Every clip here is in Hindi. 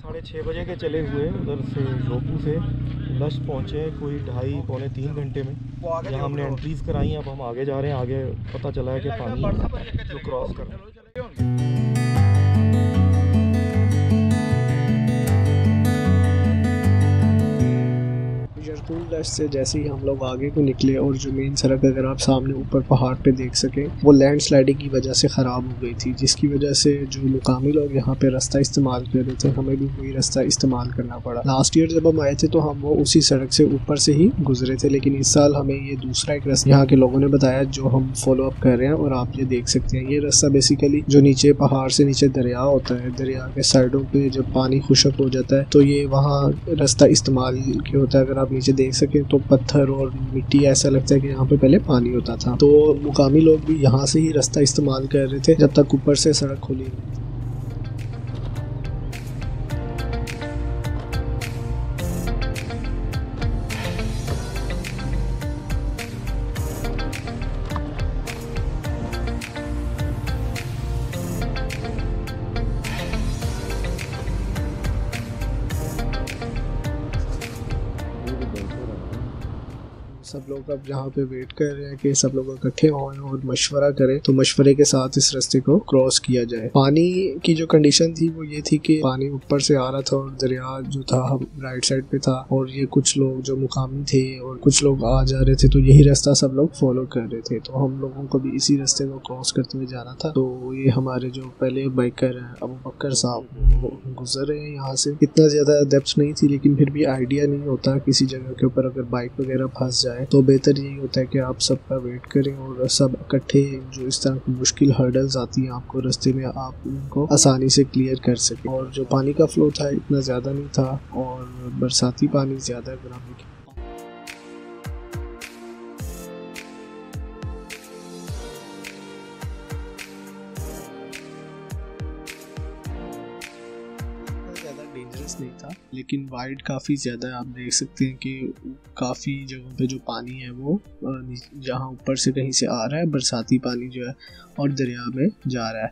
6:30 बजे के चले हुए उधर से जोपू से लश पहुँचे कोई 2.5-3 घंटे में। यहाँ हमने एंट्रीज़ कराई। अब हम आगे जा रहे हैं। आगे पता चला है कि पानी जो क्रॉस कर रहा है। जरकुल लश से जैसे ही हम लोग आगे को निकले और जो मेन सड़क अगर आप सामने ऊपर पहाड़ पे देख सकें वो लैंडस्लाइडिंग की वजह से ख़राब हो गई थी, जिसकी वजह से जो मुकामी लोग यहाँ पे रास्ता इस्तेमाल कर रहे थे हमें भी वही रास्ता इस्तेमाल करना पड़ा। लास्ट ईयर जब हम आए थे तो हम वो उसी सड़क से ऊपर से ही गुजरे थे, लेकिन इस साल हमें ये दूसरा एक रास्ता यहाँ के लोगों ने बताया जो हम फॉलो अप कर रहे हैं। और आप ये देख सकते हैं ये रास्ता बेसिकली जो नीचे पहाड़ से नीचे दरिया होता है, दरिया के साइडों पे जब पानी खुशक हो जाता है तो ये वहाँ रास्ता इस्तेमाल के होता है। अगर आप नीचे देख सकें तो पत्थर और मिट्टी ऐसा लगता है कि यहाँ पे पहले पानी होता था। तो मुकामी लोग भी यहाँ से ही रास्ता इस्तेमाल कर रहे थे जब तक ऊपर से सड़क खुली नहीं थी। सब लोग अब यहाँ पे वेट कर रहे हैं कि सब लोग इकट्ठे हों और मशवरा करें, तो मशवरे के साथ इस रास्ते को क्रॉस किया जाए। पानी की जो कंडीशन थी वो ये थी कि पानी ऊपर से आ रहा था और दरिया जो था राइट साइड पे था, और ये कुछ लोग जो मुकामी थे और कुछ लोग आ जा रहे थे, तो यही रास्ता सब लोग फॉलो कर रहे थे। तो हम लोगों को भी इसी रास्ते को क्रॉस करते हुए जाना था। तो ये हमारे जो पहले बाइकर हैं अबू बकर साहब वो गुजर रहे हैं यहाँ से। इतना ज़्यादा डेप्थ नहीं थी, लेकिन फिर भी आइडिया नहीं होता किसी जगह के ऊपर अगर बाइक वगैरह फंस जाए तो बेहतर यही होता है कि आप सबका वेट करें और सब इकट्ठे जो इस तरह की मुश्किल हर्डल्स आती हैं आपको रास्ते में आप उनको आसानी से क्लियर कर सकें। और जो पानी का फ्लो था इतना ज़्यादा नहीं था और बरसाती पानी ज़्यादा अगर आप देखें डेंजरस नहीं था, लेकिन वाइड काफ़ी ज़्यादा है। आप देख सकते हैं कि काफ़ी जगहों पे जो पानी है वो जहाँ ऊपर से कहीं से आ रहा है, बरसाती पानी जो है, और दरिया में जा रहा है।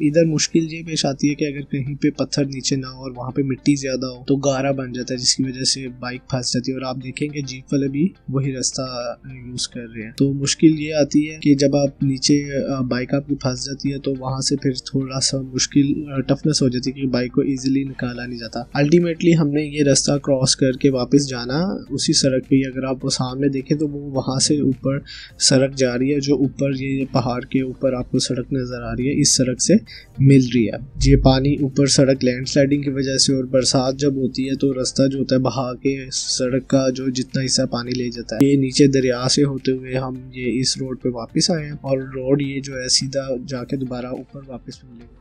इधर मुश्किल ये पेश आती है कि अगर कहीं पे पत्थर नीचे ना हो और वहाँ पे मिट्टी ज़्यादा हो तो गारा बन जाता है, जिसकी वजह से बाइक फंस जाती है। और आप देखेंगे जीप वाले भी वही रास्ता यूज़ कर रहे हैं। तो मुश्किल ये आती है कि जब आप नीचे बाइक आपकी फंस जाती है तो वहाँ से फिर थोड़ा सा मुश्किल टफनेस हो जाती है कि बाइक को ईजिली निकाला नहीं जाता। अल्टीमेटली हमने ये रास्ता क्रॉस करके वापस जाना उसी सड़क पे। अगर आप वो सामने देखें तो वो वहाँ से ऊपर सड़क जा रही है, जो ऊपर ये पहाड़ के ऊपर आपको सड़क नज़र आ रही है, इस सड़क से मिल रही है। ये पानी ऊपर सड़क लैंडस्लाइडिंग की वजह से और बरसात जब होती है तो रास्ता जो होता है बहा के सड़क का जो जितना हिस्सा पानी ले जाता है, ये नीचे दरिया से होते हुए हम ये इस रोड पे वापस आए हैं। और रोड ये जो है सीधा जाके दोबारा ऊपर वापस मिलेगा।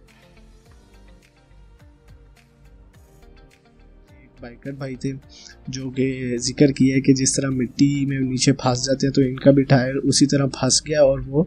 बाइकर भाई थे जो कि जिक्र किया है कि जिस तरह मिट्टी में नीचे फंस जाते हैं तो इनका भी टायर उसी तरह फंस गया और वो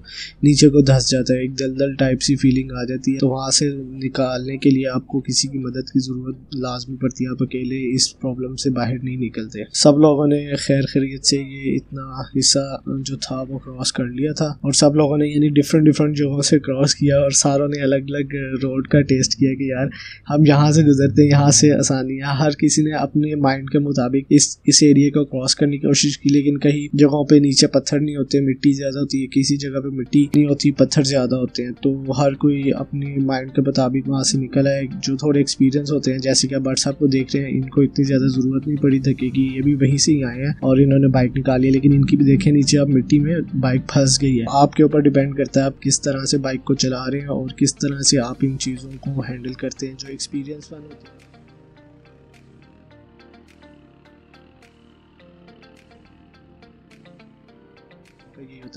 नीचे को धंस जाता है, एक दलदल टाइप सी फीलिंग आ जाती है। तो वहाँ से निकालने के लिए आपको किसी की मदद की ज़रूरत लाजमी पड़ती है, आप अकेले इस प्रॉब्लम से बाहर नहीं निकलते। सब लोगों ने खैर खैरियत से ये इतना हिस्सा जो था वो क्रॉस कर लिया था और सब लोगों ने यानी डिफरेंट जगहों से क्रॉस किया और सारों ने अलग अलग रोड का टेस्ट किया कि यार हम यहाँ से गुजरते हैं, यहाँ से आसानी है। हर किसी ने अपने माइंड के मुताबिक इस एरिया को क्रॉस करने की कोशिश की, लेकिन कहीं जगहों पे नीचे पत्थर नहीं होते, मिट्टी ज़्यादा होती है, किसी जगह पे मिट्टी नहीं होती, पत्थर ज़्यादा होते हैं। तो हर कोई अपने माइंड के मुताबिक वहाँ से निकला है। जो थोड़े एक्सपीरियंस होते हैं, जैसे कि बट साहब को देख रहे हैं, इनको इतनी ज़्यादा ज़रूरत नहीं पड़ी थकी कि ये भी वहीं से ही आए हैं और इन्होंने बाइक निकाली है, लेकिन इनकी भी देखें नीचे अब मिट्टी में बाइक फंस गई है। आपके ऊपर डिपेंड करता है आप किस तरह से बाइक को चला रहे हैं और किस तरह से आप इन चीज़ों को हैंडल करते हैं। जो एक्सपीरियंस वाले होते हैं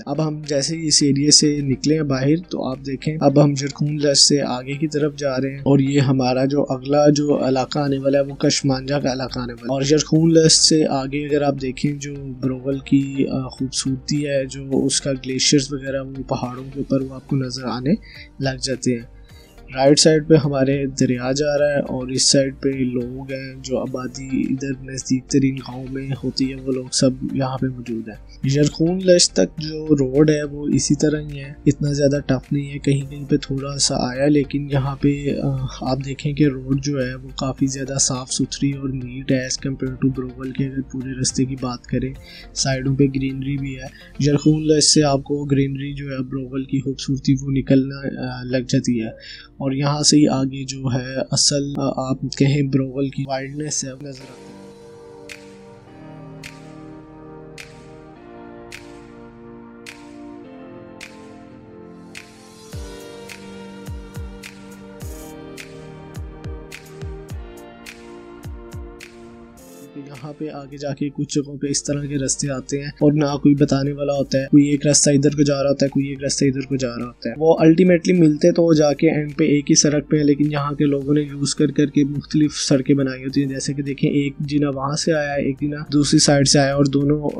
अब हम जैसे इस एरिया से निकले हैं बाहर तो आप देखें अब हम जरकून लश से आगे की तरफ जा रहे हैं और ये हमारा जो अगला जो इलाका आने वाला है वो कशमांजा का इलाका आने वाला है। और जरकून लश से आगे अगर आप देखें जो ब्रोगल की खूबसूरती है, जो उसका ग्लेशियर्स वगैरह वो पहाड़ों के ऊपर वो आपको नज़र आने लग जाते हैं। राइट साइड पे हमारे दरिया जा रहा है और इस साइड पे लोग हैं, जो आबादी इधर नज़दीक तरीन गाँव में होती है वो लोग सब यहाँ पे मौजूद है। यरकून लश तक जो रोड है वो इसी तरह ही है, इतना ज़्यादा टफ नहीं है, कहीं कहीं पे थोड़ा सा आया, लेकिन यहाँ पे आप देखें कि रोड जो है वो काफ़ी ज़्यादा साफ़ सुथरी और नीट है एज़ कम्पेयर टू ब्रोवल के। अगर पूरे रास्ते की बात करें, साइडों पे ग्रीनरी भी है। यरकून लश से आपको ग्रीनरी जो है ब्रोवल की खूबसूरती वो निकलना लग जाती है और यहाँ से ही आगे जो है असल आप कहें ब्रोवल की वाइल्डनेस है नज़र आती है। यहाँ पे आगे जाके कुछ जगहों पे इस तरह के रास्ते आते हैं और ना कोई बताने वाला होता है, कोई एक रास्ता इधर को जा रहा होता है, कोई एक रास्ता इधर को जा रहा होता है। वो अल्टीमेटली मिलते तो जाके एंड पे एक ही सड़क पे है, लेकिन यहाँ के लोगों ने यूज कर करके मुख्तलिफ सड़कें बनाई होती हैं। जैसे कि देखें, एक जिना वहां से आया, एक जिना दूसरी साइड से आया और दोनों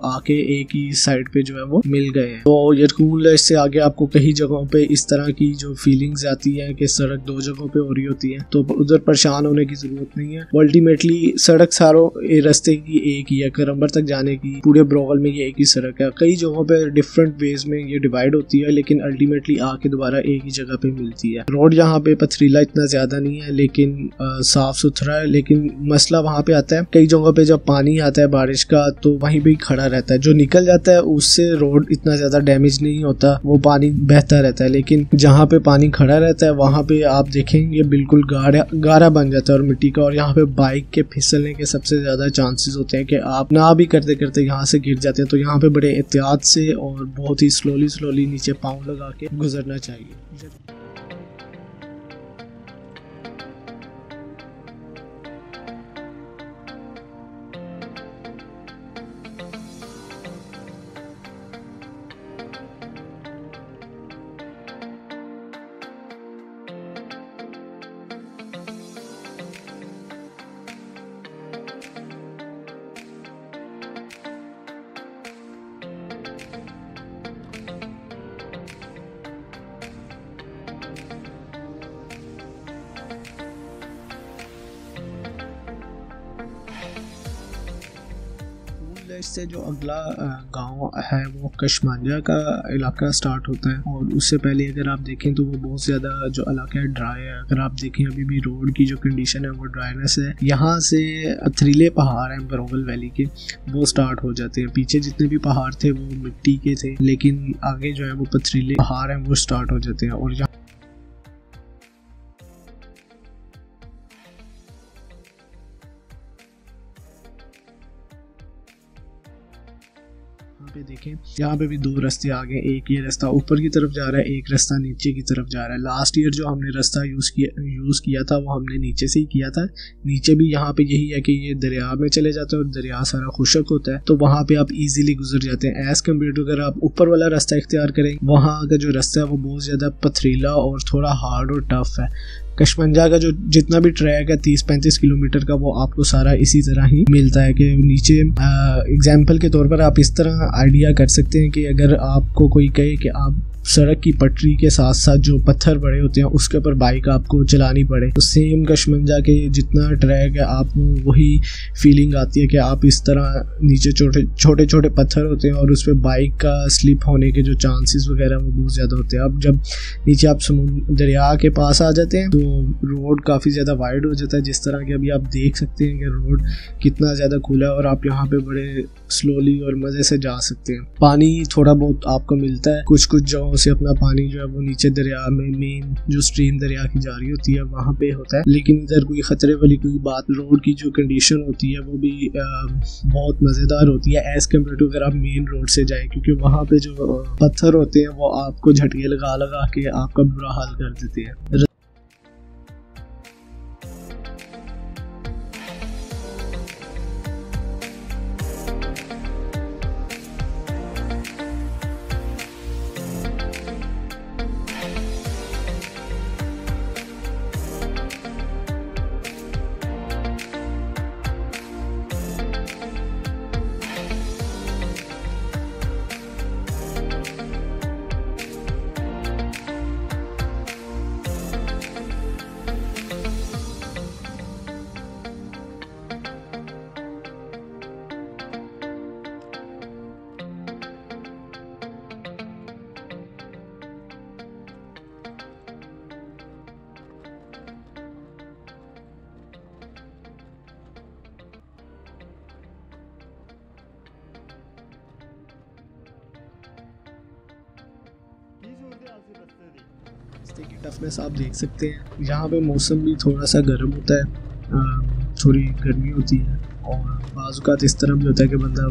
आके एक ही साइड पे जो है वो मिल गए हैं। तो यरकून लश से आगे आपको कई जगहों पे इस तरह की जो फीलिंग्स आती है कि सड़क दो जगहों पे हो रही होती है, तो उधर परेशान होने की जरूरत नहीं है। अल्टीमेटली सड़क सारों रास्ते की एक ही है, करम्बर तक जाने की पूरे ब्रोवल में ये एक ही सड़क है। कई जगहों पे डिफरेंट वेज में ये डिवाइड होती है, लेकिन अल्टीमेटली आके दोबारा एक ही जगह पे मिलती है। रोड यहाँ पे पथरीला इतना ज्यादा नहीं है, लेकिन साफ सुथरा है। लेकिन मसला वहाँ पे आता है, कई जगहों पे जब पानी आता है बारिश का तो वहीं पे खड़ा रहता है, जो निकल जाता है उससे रोड इतना ज्यादा डैमेज नहीं होता, वो पानी बहता रहता है। लेकिन जहाँ पे पानी खड़ा रहता है वहाँ पे आप देखेंगे बिल्कुल गारा बन जाता है और मिट्टी का, और यहाँ पे बाइक के फिसलने के सबसे ज्यादा चांसेस होते हैं कि आप ना भी करते करते यहाँ से गिर जाते हैं। तो यहाँ पे बड़े एहतियात से और बहुत ही स्लोली नीचे पाँव लगा के गुजरना चाहिए। इससे जो अगला गांव है वो कशमांजा का इलाका स्टार्ट होता है, और उससे पहले अगर आप देखें तो वो बहुत ज़्यादा जो इलाका है ड्राई है। अगर आप देखें अभी भी रोड की जो कंडीशन है वो ड्राइनेस है। यहाँ से पथरीले पहाड़ हैं ब्रोवल वैली के, वो स्टार्ट हो जाते हैं। पीछे जितने भी पहाड़ थे वो मिट्टी के थे, लेकिन आगे जो है वो पथरीले पहाड़ हैं वो स्टार्ट हो जाते हैं। और पे देखें, यहाँ पे भी दो रास्ते आ गए, एक ये रास्ता ऊपर की तरफ जा रहा है, एक रास्ता नीचे की तरफ जा रहा है। लास्ट ईयर जो हमने रास्ता यूज किया था वो हमने नीचे से ही किया था। नीचे भी यहाँ पे यही है कि ये दरिया में चले जाते हैं और दरिया सारा खुशक होता है, तो वहाँ पे आप इजीली गुजर जाते हैं। एज कम्पेयर टू अगर आप ऊपर वाला रास्ता इख्तियार करें, वहाँ का जो रास्ता है वो बहुत ज्यादा पथरीला और थोड़ा हार्ड और टफ है। कशमंजा का जो जितना भी ट्रैक है 30-35 किलोमीटर का, वो आपको सारा इसी तरह ही मिलता है कि नीचे एग्जाम्पल के तौर पर आप इस तरह आइडिया कर सकते हैं कि अगर आपको कोई कहे कि आप सड़क की पटरी के साथ साथ जो पत्थर बड़े होते हैं उसके ऊपर बाइक आपको चलानी पड़े, तो सेम कशमंजा के जितना ट्रैक है आपको वही फीलिंग आती है कि आप इस तरह नीचे छोटे छोटे पत्थर होते हैं और उस पर बाइक का स्लिप होने के जो चांसेस वगैरह वो बहुत ज़्यादा होते हैं। अब जब नीचे आप दरिया के पास आ जाते हैं तो रोड काफ़ी ज़्यादा वाइड हो जाता है, जिस तरह के अभी आप देख सकते हैं कि रोड कितना ज़्यादा खुला है और आप यहाँ पे बड़े स्लोली और मज़े से जा सकते हैं। पानी थोड़ा बहुत आपको मिलता है, कुछ जगहों से अपना पानी जो है वो नीचे दरिया में मेन जो स्ट्रीम दरिया की जा रही होती है वहाँ पे होता है, लेकिन इधर कोई खतरे वाली कोई बात, रोड की जो कंडीशन होती है वो भी बहुत मज़ेदार होती है एज कम्पेयर टू अगर आप मेन रोड से जाएं, क्योंकि वहाँ पे जो पत्थर होते हैं वो आपको झटके लगा लगा के आपका बुरा हाल कर देते हैं। रास्ते की टफनेस आप देख सकते हैं। यहाँ पे मौसम भी थोड़ा सा गर्म होता है, थोड़ी गर्मी होती है और बाज़ इस तरह भी होता है कि बंदा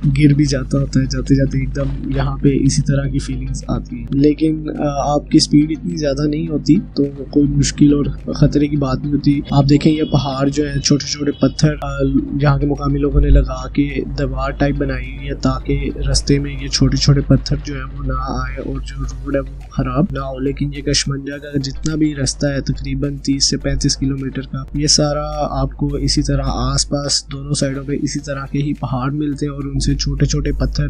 गिर भी जाता होता है जाते जाते एकदम। यहाँ पे इसी तरह की फीलिंग्स आती है, लेकिन आपकी स्पीड इतनी ज़्यादा नहीं होती तो कोई मुश्किल और ख़तरे की बात नहीं होती। आप देखें ये पहाड़ जो है, छोटे छोटे पत्थर यहाँ के मुकामी लोगों ने लगा के दीवार टाइप बनाई है ताकि रास्ते में ये छोटे छोटे पत्थर जो है वो ना आए और जो रोड है वो ख़राब ना हो। लेकिन ये कशमंजा का जितना भी रास्ता है तकरीबन 30 से 35 किलोमीटर का, ये सारा आपको इसी तरह आसपास दोनों साइडों पे इसी तरह के ही पहाड़ मिलते हैं और उनसे छोटे छोटे पत्थर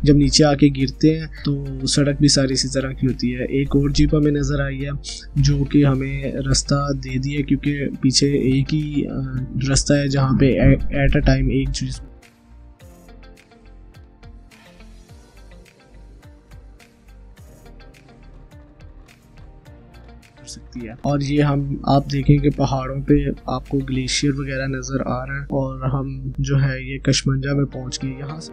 जब नीचे आके गिरते हैं तो सड़क भी सारी इसी तरह की होती है। एक और जीप हमें नज़र आई है जो कि हमें रास्ता दे दिया, क्योंकि पीछे एक ही रास्ता है जहाँ पे एट अ टाइम एक चीज़ सकती है। और ये आप देखेंगे पहाड़ों पे आपको ग्लेशियर वगैरह नज़र आ रहा है और हम जो है ये कशमंजा में पहुंच गए। यहाँ से